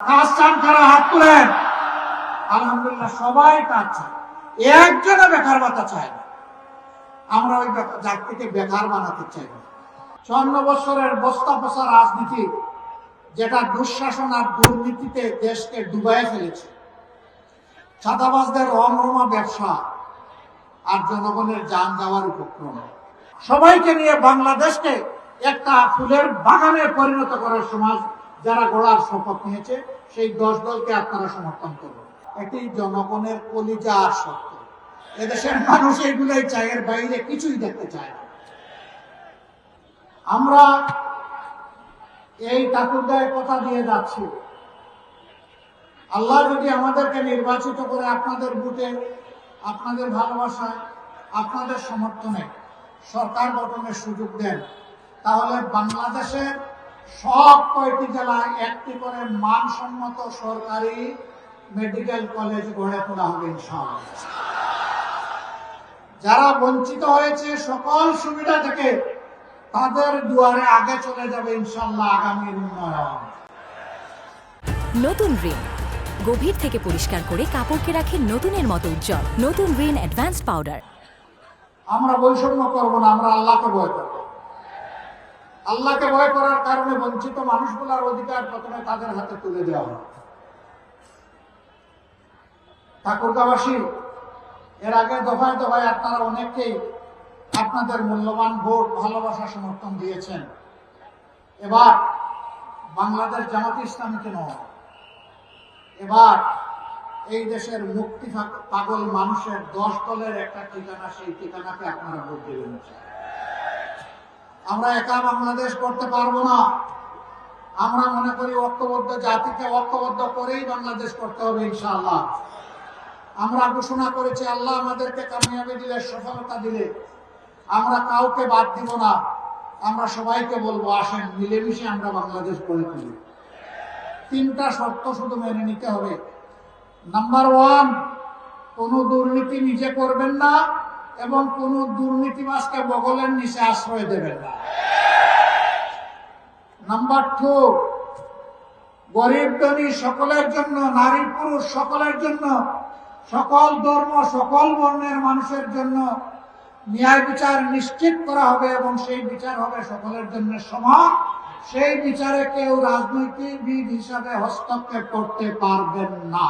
কাজ চান কারা হাত তুলেন। আলহামদুলিল্লাহ সবাই কাজ চায়, একজনে বেকার ভাতা চায় না। আমরা ওই জাতিকে বেকার বানাতে চাই না। 54 বছরের বস্তা পচা রাজনীতি, যেটা দুঃশাসন আর দুর্নীতিতে দেশকে ডুবাই ফেলেছে, চাঁদাবাজদের রমরমা ব্যবসা আর জনগণের যান যাওয়ার উপক্রম, সবাইকে নিয়ে বাংলাদেশকে একটা ফুলের বাগানে পরিণত করার সমাজ যারা গড়ার শপথ নিয়েছে, সেই 10 দলকে আপনারা সমর্থন করবেন। এটি জনগণের কলিজা আর সত্য। এদেশের মানুষ এগুলাই চায়, এর বাইরে কিছুই দেখতে চায় না। আমরা এই ঠাকুরদায় কথা দিয়ে যাচ্ছি, আল্লাহ যদি আমাদেরকে নির্বাচিত করে আপনাদের ভোটে, আপনাদের ভালোবাসায়, আপনাদের সমর্থনে সরকার গঠনের সুযোগ দেন, তাহলে বাংলাদেশের সব কয়টি জেলায় একটি করে মানসম্মত সরকারি মেডিকেল কলেজ গড়ে তোলা হবে ইনশাআল্লাহ। যারা বঞ্চিত হয়েছে সকল সুবিধা থেকে, তাদের দুয়ারে আগে চলে যাবে ইনশাআল্লাহ আগামী উন্নয়ন। নতুন রিন গভীর থেকে পরিষ্কার করে কাপড়কে রাখে নতুনের মতো উজ্জ্বল। নতুন রিন অ্যাডভান্সড পাউডার। আমরা বৈষম্য করব না, আমরা আল্লাহকে ভয় করব। আল্লাহকে ভয় করার কারণে বঞ্চিত মানুষগুলোর অধিকার প্রথমে তাদের হাতে তুলে দেওয়া হয়। ঠাকুরগাঁওবাসী, এর আগে দফায় দফায় আপনারা অনেককেই আপনাদের মূল্যবান ভোট, ভালোবাসা, সমর্থন দিয়েছেন। এবার বাংলাদেশ জামাতে ইসলামীকে নয়, এবার এই দেশের মুক্তি পাগল মানুষের 10 দলের একটা ঠিকানা, সেই ঠিকানাকে আপনারা ভোট দেবেন। আমরা একা বাংলাদেশ করতে পারবো না। আমরা মনে করি ঐক্যবদ্ধ জাতিকে ঐক্যবদ্ধ করেই বাংলাদেশ করতে হবে ইনশাআল্লাহ। আমরা ঘোষণা করেছি, আল্লাহ আমাদেরকে কামিয়াবি দিলে, সফলতা দিলে আমরা কাউকে বাদ দিব না। আমরা সবাইকে বলবো, আসেন মিলেমিশে আমরা বাংলাদেশ গড়ে তুলি। 3টা শর্ত শুধু মেনে নিতে হবে। নাম্বার 1, কোন দুর্নীতি নিজে করবেন না এবং কোন দুর্নীতিবাজকে বগলের নিচে আশ্রয় দেবেন না। নাম্বার 2, গরিব ধনী সকলের জন্য, নারী পুরুষ সকলের জন্য, সকল ধর্ম, সকল বর্ণের মানুষের জন্য ন্যায় বিচার নিশ্চিত করা হবে এবং সেই বিচার হবে সকলের জন্য সমান। সেই বিচারে কেউ রাজনৈতিকবিদ হিসাবে হস্তক্ষেপ করতে পারবেন না।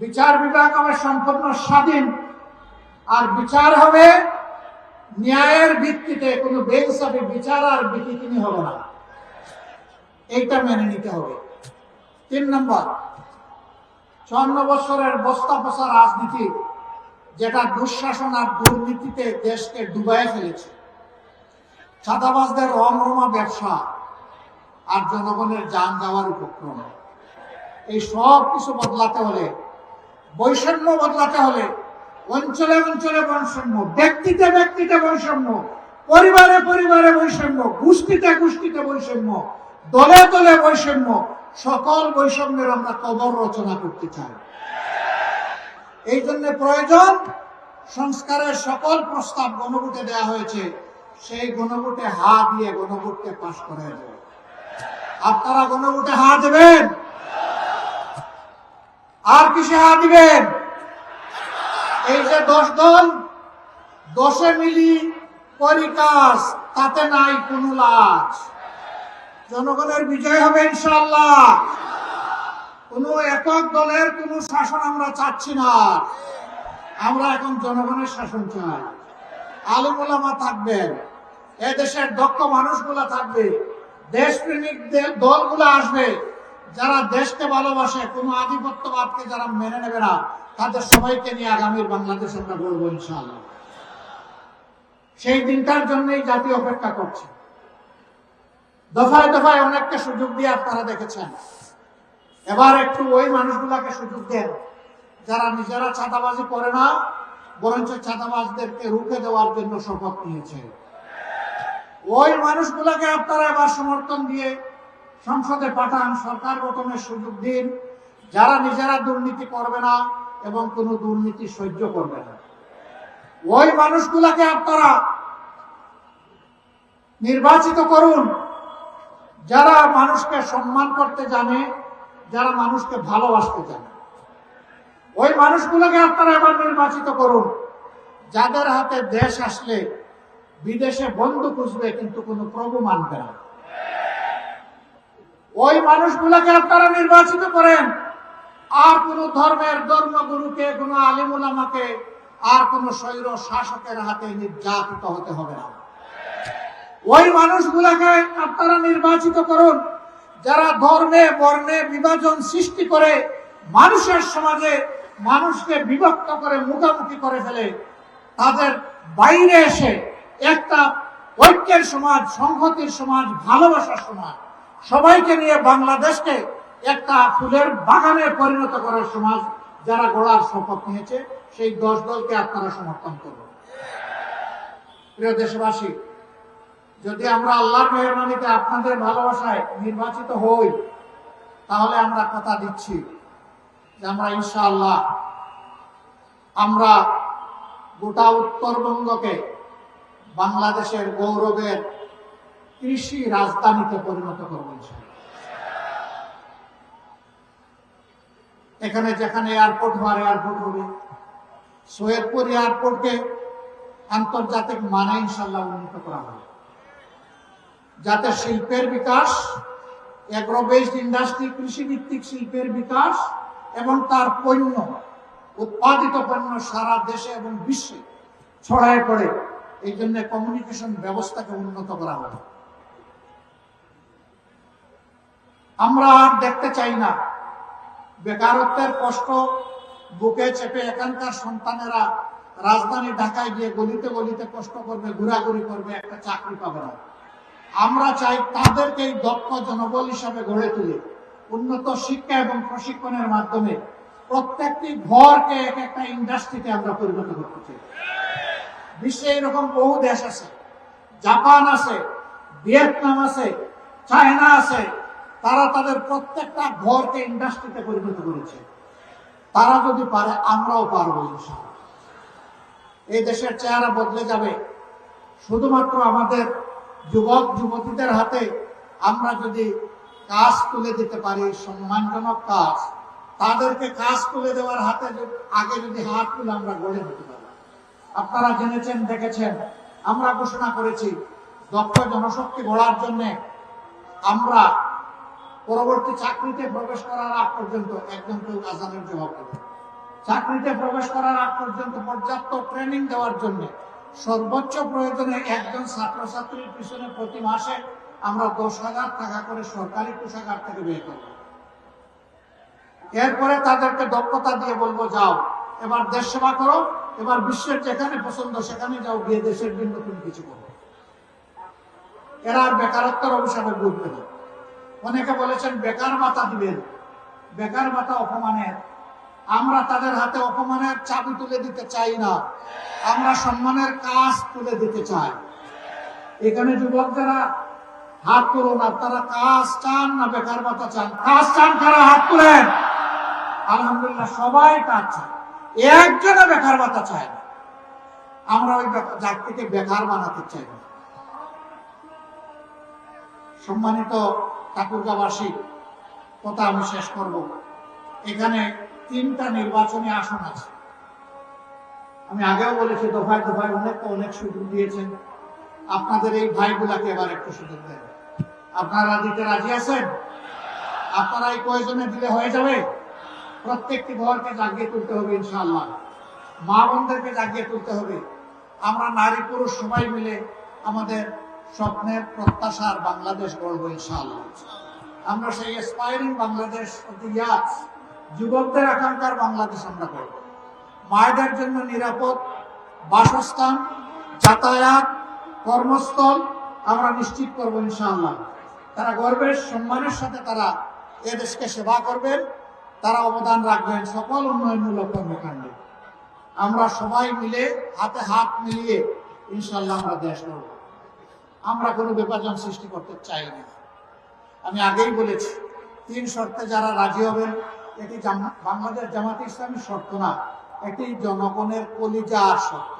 বিচার বিভাগ হবে সম্পূর্ণ স্বাধীন, আর বিচার হবে ন্যায়ের ভিত্তিতে, কোনো বেইনসাফি বিচার আর বিকিনি হবে না। এইটা মেনে নিতে হবে। 3 নম্বর, 54 বছরের বস্তা পচা রাজনীতি, যেটা দুঃশাসন আর দুর্নীতিতে দেশকে ডুবাই ফেলেছে, চাঁদাবাজদের রমরমা ব্যবসা আর জনগণের যান যাওয়ার উপক্রম, এই সব কিছু বদলাতে হলে, বৈষম্য বদলাতে হলে, অঞ্চলে অঞ্চলে বৈষম্য, ব্যক্তিতে ব্যক্তিতে বৈষম্য, পরিবারে পরিবারে বৈষম্য, গোষ্ঠীতে গোষ্ঠীতে বৈষম্য, দলে দলে বৈষম্য, সকল বৈষম্যের আমরা কবর রচনা করতে চাই। এই জন্য প্রয়োজন সংস্কারের সকল প্রস্তাব গণভোটে দেওয়া হয়েছে, সেই গণভোটে হা দিয়ে গণভোটকে পাশ করে দেবে। আপনারা গণভোটে হা দেবেন? আর কিসে হা দিবেন? এই যে 10 দল, 10 মিলি করি কাজ, তাতে নাই কোনো লাজ। জনগণের বিজয় হবে ইনশাআল্লাহ। কোন একক দলের কোন শাসন আমরা চাচ্ছি না। আমরা এখন জনগণের শাসন চাই। আলেম ওলামা থাকবেন, এদেশের দক্ষ মানুষগুলা থাকবে, দেশপ্রেমিক দলগুলো আসবে, যারা দেশকে ভালোবাসে, কোন আধিপত্যবাদকে যারা মেনে নেবে না, তাদের সবাইকে নিয়ে আগামীর বাংলাদেশ আমরা গড়বো ইনশাআল্লাহ। সেই দিনটার জন্যই জাতি অপেক্ষা করছে। দফায় দফায় অনেককে সুযোগ দিয়ে আপনারা দেখেছেন। এবার একটু ওই মানুষগুলাকে সুযোগ দেন যারা নিজেরা চাঁদাবাজি করে না, বরঞ্চ চাঁদাবাজদেরকে রুখে দেওয়ার জন্য শপথ নিয়েছে। ওই মানুষগুলাকে আপনারা এবার সমর্থন দিয়ে সংসদে পাঠান, সরকার গঠনের সুযোগ দিন, যারা নিজেরা দুর্নীতি করবে না এবং কোনো দুর্নীতি সহ্য করবে না। ওই মানুষগুলাকে আপনারা নির্বাচিত করুন, যারা মানুষকে সম্মান করতে জানে, যারা মানুষকে ভালোবাসতে জানে, ওই মানুষগুলোকে আপনারা এবার নির্বাচিত করুন, যাদের হাতে দেশ আসলে বিদেশে বন্ধু খুঁজবে কিন্তু কোনো প্রভু মানবে না। ওই মানুষগুলোকে আপনারা নির্বাচিত করেন। আর কোন ধর্মের ধর্মগুরুকে, কোন আলিম উলামাকে, আর কোন স্বৈর শাসকের হাতে নির্যাতিত হতে হবে না। ওই মানুষগুলোকে আপনারা নির্বাচিত করুন, যারা ধর্মে বর্ণে বিভাজন সৃষ্টি করে মানুষের সমাজে মানুষকে বিভক্ত করে মুখামুখি করে ফেলে, তাদের বাইরে এসে একটা ঐক্যের সমাজ, সংহতির সমাজ, ভালোবাসার সমাজ, সবাইকে নিয়ে বাংলাদেশকে একটা ফুলের বাগানে পরিণত করার সমাজ যারা গড়ার শপথ নিয়েছে, সেই 10 দলকে আপনারা সমর্থন করুন। প্রিয় দেশবাসী, যদি আমরা আল্লাহর মেহরবানিতে আপনাদের ভালোবাসায় নির্বাচিত হই, তাহলে আমরা কথা দিচ্ছি যে আমরা ইনশাআল্লাহ আমরা গোটা উত্তরবঙ্গকে বাংলাদেশের গৌরবের কৃষি রাজধানীতে পরিণত করব ইনশাআল্লাহ। এখানে যেখানে এয়ারপোর্ট হওয়ার এয়ারপোর্ট হবে, সৈয়দপুর এয়ারপোর্টকে আন্তর্জাতিক মানে ইনশাআল্লাহ উন্নীত করা হবে, যাতে শিল্পের বিকাশ, এগ্রো বেসড ইন্ডাস্ট্রি, কৃষিভিত্তিক শিল্পের বিকাশ এবং তার পণ্য, উৎপাদিত পণ্য সারা দেশে এবং বিশ্বে ছড়ায় পড়ে। এই জন্য কমিউনিকেশন ব্যবস্থাকে উন্নত করা হবে। আমরা আর দেখতে চাই না বেকারত্বের কষ্ট বুকে চেপে এখানকার সন্তানেরা রাজধানী ঢাকায় গিয়ে গলিতে গলিতে কষ্ট করবে, ঘোরাঘুরি করবে, একটা চাকরি পাবে না। আমরা চাই তাদেরকে দক্ষ জনবল হিসাবে গড়ে তুলে উন্নত শিক্ষা এবং প্রশিক্ষণের মাধ্যমে প্রত্যেকটি ঘরকে এক একটা ইন্ডাস্ট্রিতে আমরা পরিণত করতে চাই। বিশ্বে এরকম বহু দেশ আছে, জাপান আছে, ভিয়েতনাম আছে, চায়না আছে, তারা তাদের প্রত্যেকটা ঘরকে ইন্ডাস্ট্রিতে পরিণত করেছে। তারা যদি পারে, আমরাও পারবো ইনশাআল্লাহ। এই দেশের চেহারা বদলে যাবে শুধুমাত্র আমাদের যুবক যুবতীদের হাতে আমরা যদি কাজ তুলে দিতে পারি, সম্মানজনক কাজ, তাদেরকে কাজ তুলে দেওয়ার হাতে আগে যদি হাত তুলে আমরা গড়ে দিতে পারি। আপনারা জেনেছেন, দেখেছেন, আমরা ঘোষণা করেছি দক্ষ জনশক্তি গড়ার জন্য আমরা পরবর্তী চাকরিতে প্রবেশ করার আগ পর্যন্ত একজন কেউ আজানের জবাব দেবে। চাকরিতে প্রবেশ করার আগ পর্যন্ত পর্যাপ্ত ট্রেনিং দেওয়ার জন্য সর্বোচ্চ প্রয়োজনে একজন ছাত্রছাত্রীর পিছনে প্রতি মাসে আমরা 10,000 টাকা করে সরকারি কোষাগার থেকে ব্যয় করব। এরপরে তাদেরকে দক্ষতা দিয়ে বলবো, যাও এবার দেশ সেবা করো, এবার বিশ্বের যেখানে পছন্দ সেখানে যাও, গিয়ে দেশের জন্য তুমি কিছু করো। এরা আর বেকারত্বের অভিশাপে ভুগবে না। অনেকে বলেছেন বেকার ভাতা দিবেন, বেকার ভাতা অপমানের। আমরা তাদের হাতে অপমানের চাবি তুলে দিতে চাই না, আমরা সম্মানের কাজ তুলে দিতে চাই। এখানে যুবক যারা হাত তুলুন, আপনারা কাজ চান না বেকার ভাতা চান? কাজ চান কারা? হাত তুলেন। আলহামদুলিল্লাহ, সবাই কাজ চায়, একজনে বেকার ভাতা চায় না। আমরা ওই জাতিকে বেকার বানাতে চাই না। সম্মানিত ঠাকুরগাঁওবাসী, কথা আমি শেষ করব। এখানে 3টা নির্বাচনী আসন আছে। আমি আগেও বলেছি, দফায় দফায় অনেক সুযোগ দিয়েছেন। আপনাদের এই ভাইগুলাকে এবার একটু সুযোগ দেন। আপনারা দিতে রাজি আছেন? আপনারা এই কয়জনে দিলে হয়ে যাবে? প্রত্যেকটি ঘরকে জাগিয়ে তুলতে হবে ইনশাআল্লাহ, মা বোনদেরকে জাগিয়ে তুলতে হবে। আমরা নারী পুরুষ সবাই মিলে আমাদের স্বপ্নের প্রত্যাশার বাংলাদেশ গড়ব ইনশাআল্লাহ। আমরা সেই এসপায়ারিং বাংলাদেশ, যুবকদের আকাঙ্ক্ষার বাংলাদেশ আমরা করব। মায়েদের জন্য নিরাপদ বাসস্থান, যাতায়াত, কর্মস্থল আমরা নিশ্চিত করব ইনশাআল্লাহ। তারা গর্বের সম্মানের সাথে তারা এদেশকে সেবা করবেন, তারা অবদান রাখবেন সকল উন্নয়নমূলক কর্মকাণ্ডে। আমরা সবাই মিলে হাতে হাত মিলিয়ে ইনশাআল্লাহ আমরা দেশ গড়ব। আমরা কোনো বিভাজন সৃষ্টি করতে চাই না। আমি আগেই বলেছি, 3 শর্তে যারা রাজি হবেন, এটি বাংলাদেশ জামাতে ইসলামী শর্ত না, এটি জনগণের কলিজার শর্ত।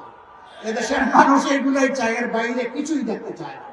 এদেশের মানুষ এগুলাই চায়, এর বাইরে কিছুই দেখতে চায় না।